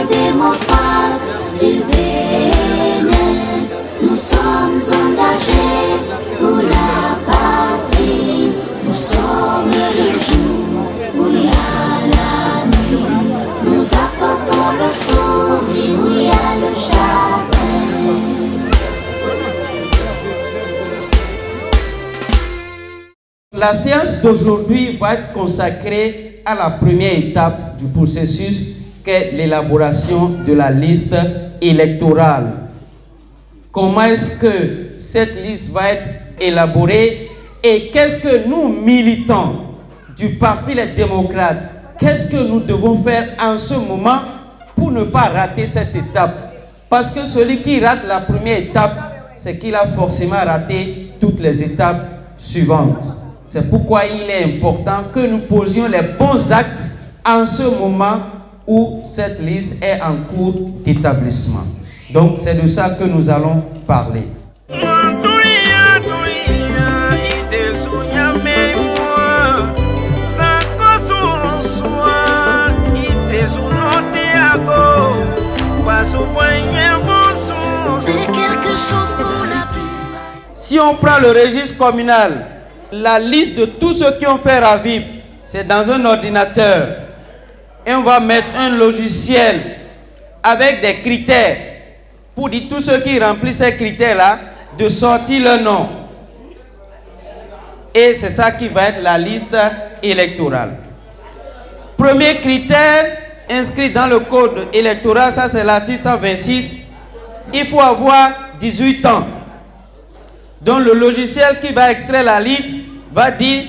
démocrates du Bénin, nous sommes engagés pour la patrie. Nous sommes le jour où il y a la nuit. Nous apportons le sourire où il y a le chagrin. La séance d'aujourd'hui va être consacrée à la première étape du processus qu'est l'élaboration de la liste électorale. Comment est-ce que cette liste va être élaborée et qu'est-ce que nous, militants du Parti Les Démocrates, qu'est-ce que nous devons faire en ce moment pour ne pas rater cette étape? Parce que celui qui rate la première étape, c'est qu'il a forcément raté toutes les étapes suivantes. C'est pourquoi il est important que nous posions les bons actes en ce moment où cette liste est en cours d'établissement. Donc c'est de ça que nous allons parler. Si on prend le registre communal, la liste de tous ceux qui ont fait RAVIP, c'est dans un ordinateur. Et on va mettre un logiciel avec des critères pour dire tous ceux qui remplissent ces critères-là de sortir leur nom. Et c'est ça qui va être la liste électorale. Premier critère inscrit dans le code électoral, ça c'est l'article 126. Il faut avoir 18 ans. Donc le logiciel qui va extraire la liste va dire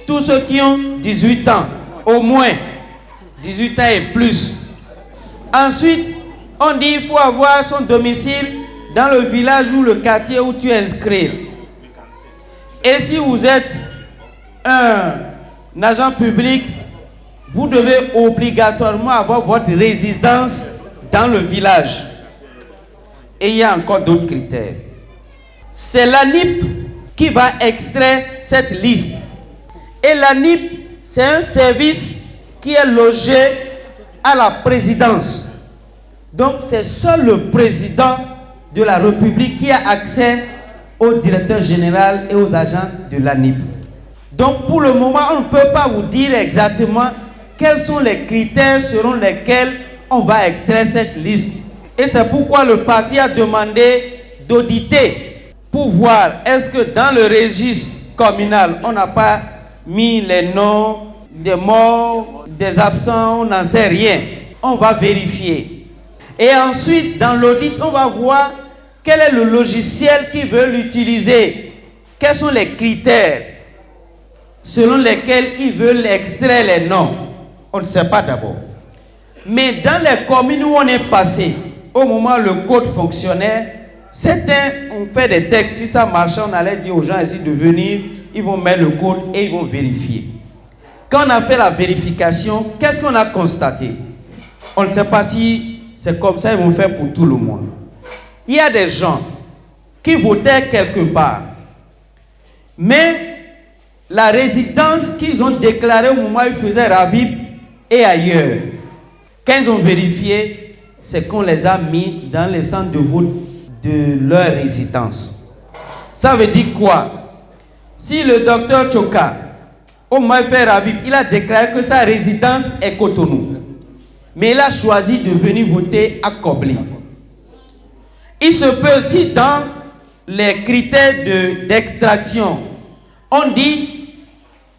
tous ceux qui ont 18 ans, au moins 18 ans et plus. Ensuite, on dit qu'il faut avoir son domicile dans le village ou le quartier où tu es inscrit. Et si vous êtes un agent public, vous devez obligatoirement avoir votre résidence dans le village. Et il y a encore d'autres critères. C'est l'ANIP qui va extraire cette liste. Et l'ANIP, c'est un service qui est logé à la présidence. Donc c'est seul le président de la République qui a accès au directeur général et aux agents de l'ANIP. Donc pour le moment, on ne peut pas vous dire exactement quels sont les critères selon lesquels on va extraire cette liste. Et c'est pourquoi le parti a demandé d'auditer pour voir est-ce que dans le registre communal, on n'a pas mis les noms des morts, des absents, on n'en sait rien. On va vérifier. Et ensuite, dans l'audit, on va voir quel est le logiciel qui veut l'utiliser. Quels sont les critères selon lesquels ils veulent extraire les noms. On ne sait pas d'abord. Mais dans les communes où on est passé, au moment où le code fonctionnait, on fait des textes. Si ça marchait, on allait dire aux gens ici de venir, ils vont mettre le code et ils vont vérifier. Quand on a fait la vérification, qu'est-ce qu'on a constaté? On ne sait pas si c'est comme ça, ils vont faire pour tout le monde. Il y a des gens qui votaient quelque part, mais la résidence qu'ils ont déclarée au moment où ils faisaient RAVIP est ailleurs. Quand ils ont vérifié, c'est qu'on les a mis dans les centres de vote de leur résidence. Ça veut dire quoi? Si le docteur Choka, au moment où il fait RAVIP, il a déclaré que sa résidence est Cotonou, mais il a choisi de venir voter à Kobli. Il se peut aussi dans les critères d'extraction, on dit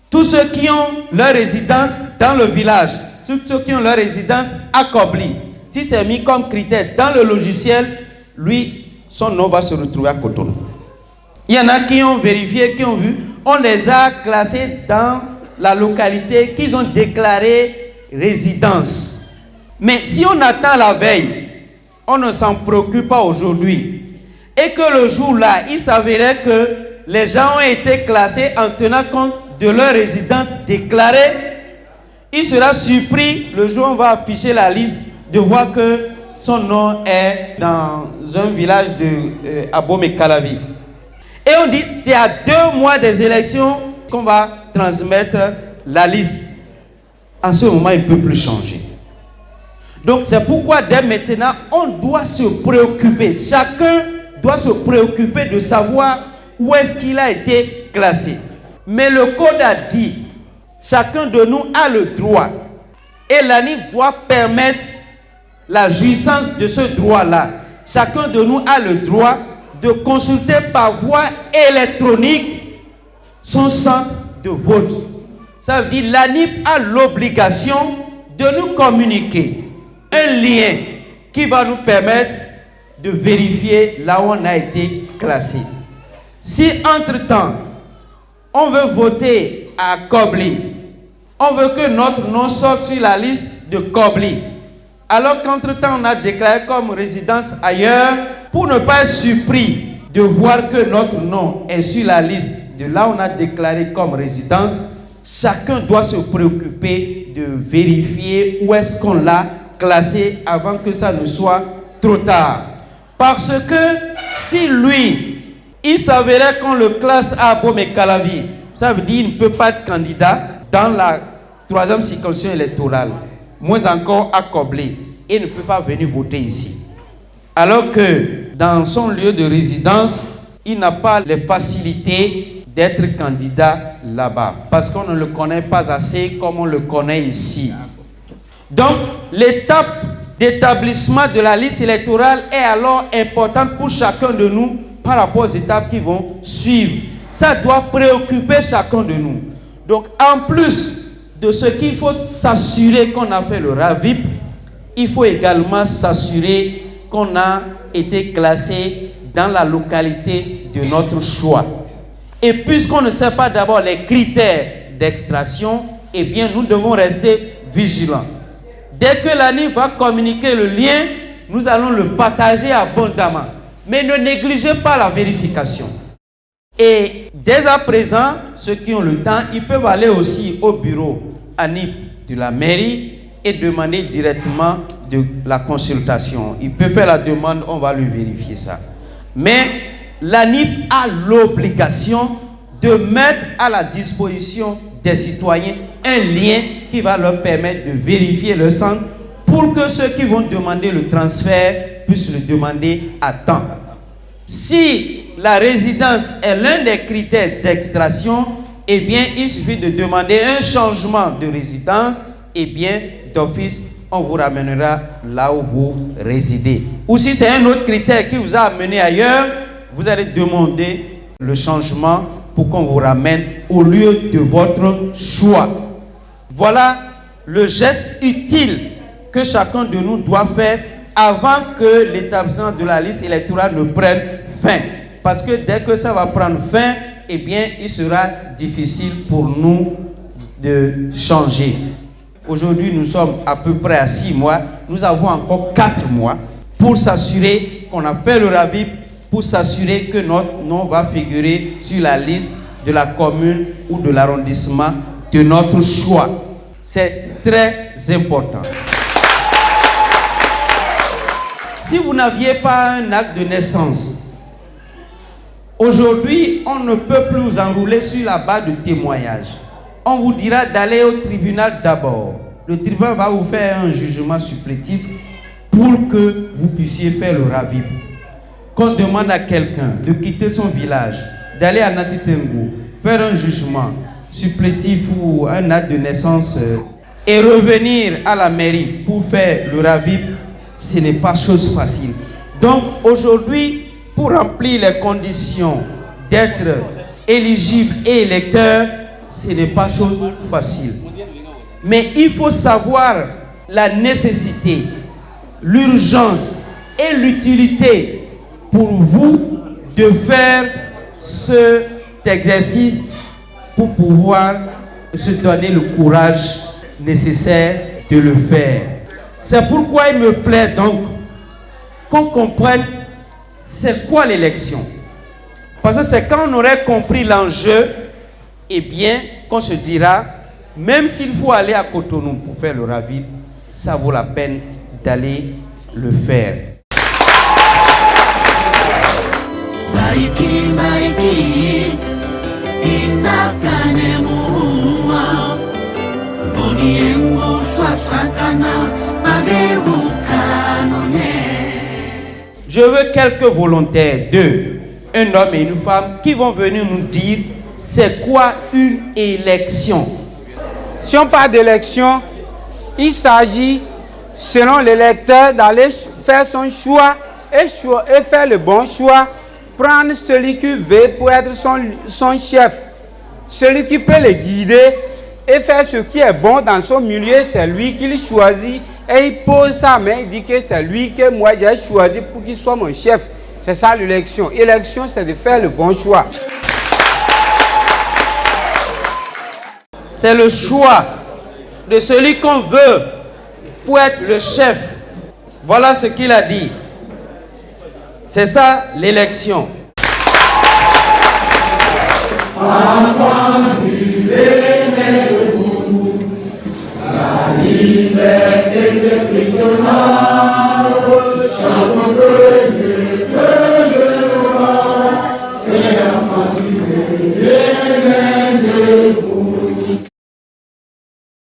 tous ceux qui ont leur résidence dans le village, tous ceux qui ont leur résidence à Kobli. Si c'est mis comme critère dans le logiciel, lui, son nom va se retrouver à Cotonou. Il y en a qui ont vérifié, qui ont vu, on les a classés dans la localité qu'ils ont déclaré résidence. Mais si on attend la veille, on ne s'en préoccupe pas aujourd'hui, et que le jour-là, il s'avérait que les gens ont été classés en tenant compte de leur résidence déclarée, il sera surpris le jour où on va afficher la liste de voir que son nom est dans un village de Abomey-Calavi. Et on dit c'est à 2 mois des élections qu'on va transmettre la liste. En ce moment, il ne peut plus changer. Donc c'est pourquoi dès maintenant, on doit se préoccuper. Chacun doit se préoccuper de savoir où est-ce qu'il a été classé. Mais le code a dit, chacun de nous a le droit. Et l'ANIP doit permettre la jouissance de ce droit-là. Chacun de nous a le droit de consulter par voie électronique son centre de vote. Ça veut dire l'ANIP a l'obligation de nous communiquer un lien qui va nous permettre de vérifier là où on a été classé. Si entre-temps, on veut voter à Kobli, on veut que notre nom sorte sur la liste de Kobli, alors qu'entre-temps on a déclaré comme résidence ailleurs, pour ne pas être surpris de voir que notre nom est sur la liste de là où on a déclaré comme résidence, chacun doit se préoccuper de vérifier où est-ce qu'on l'a classé avant que ça ne soit trop tard. Parce que si lui, il s'avérait qu'on le classe à Abomey-Calavi, ça veut dire qu'il ne peut pas être candidat dans la 3e circonscription électorale, moins encore à Kobli, et ne peut pas venir voter ici. Alors que dans son lieu de résidence, il n'a pas les facilités d'être candidat là-bas, parce qu'on ne le connaît pas assez comme on le connaît ici. Donc, l'étape d'établissement de la liste électorale est alors importante pour chacun de nous par rapport aux étapes qui vont suivre. Ça doit préoccuper chacun de nous. Donc, en plus de ce qu'il faut s'assurer qu'on a fait le RAVIP, il faut également s'assurer qu'on a été classé dans la localité de notre choix. Et puisqu'on ne sait pas d'abord les critères d'extraction, eh bien, nous devons rester vigilants. Dès que l'ANIP va communiquer le lien, nous allons le partager abondamment. Mais ne négligez pas la vérification. Et dès à présent, ceux qui ont le temps, ils peuvent aller aussi au bureau ANIP de la mairie et demander directement de la consultation. Il peut faire la demande, on va lui vérifier ça. Mais l'ANIP a l'obligation de mettre à la disposition des citoyens un lien qui va leur permettre de vérifier le centre pour que ceux qui vont demander le transfert puissent le demander à temps. Si la résidence est l'un des critères d'extraction, eh bien, il suffit de demander un changement de résidence, et bien, d'office, on vous ramènera là où vous résidez. Ou si c'est un autre critère qui vous a amené ailleurs, vous allez demander le changement pour qu'on vous ramène au lieu de votre choix. Voilà le geste utile que chacun de nous doit faire avant que l'établissement de la liste électorale ne prenne fin. Parce que dès que ça va prendre fin, eh bien, il sera difficile pour nous de changer. Aujourd'hui, nous sommes à peu près à 6 mois. Nous avons encore 4 mois pour s'assurer qu'on a fait le RAVIP, pour s'assurer que notre nom va figurer sur la liste de la commune ou de l'arrondissement de notre choix. C'est très important. Si vous n'aviez pas un acte de naissance, aujourd'hui, on ne peut plus vous enrouler sur la base de témoignage. On vous dira d'aller au tribunal d'abord. Le tribunal va vous faire un jugement supplétif pour que vous puissiez faire le RAVIP. Qu'on demande à quelqu'un de quitter son village, d'aller à Natitengo, faire un jugement supplétif ou un acte de naissance et revenir à la mairie pour faire le RAVIP, ce n'est pas chose facile. Donc aujourd'hui, pour remplir les conditions d'être éligible et électeur, ce n'est pas chose facile. Mais il faut savoir la nécessité, l'urgence et l'utilité pour vous de faire cet exercice pour pouvoir se donner le courage nécessaire de le faire. C'est pourquoi il me plaît donc qu'on comprenne c'est quoi l'élection. Parce que c'est quand on aurait compris l'enjeu, eh bien, qu'on se dira, même s'il faut aller à Cotonou pour faire le RAVIP, ça vaut la peine d'aller le faire. Baiki, baiki, inakanemua, boniembo swasakana, Je veux quelques volontaires, deux, un homme et une femme, qui vont venir nous dire c'est quoi une élection. Si on parle d'élection, il s'agit, selon l'électeur, d'aller faire son choix et faire le bon choix, prendre celui qui veut pour être son chef, celui qui peut le guider et faire ce qui est bon dans son milieu, c'est lui qui le choisit et il pose sa main, il dit que c'est lui que moi j'ai choisi pour qu'il soit mon chef. C'est ça l'élection. L'élection, c'est de faire le bon choix. C'est le choix de celui qu'on veut pour être le chef. Voilà ce qu'il a dit. C'est ça l'élection. Enfants du bénéfice, la liberté de Christ.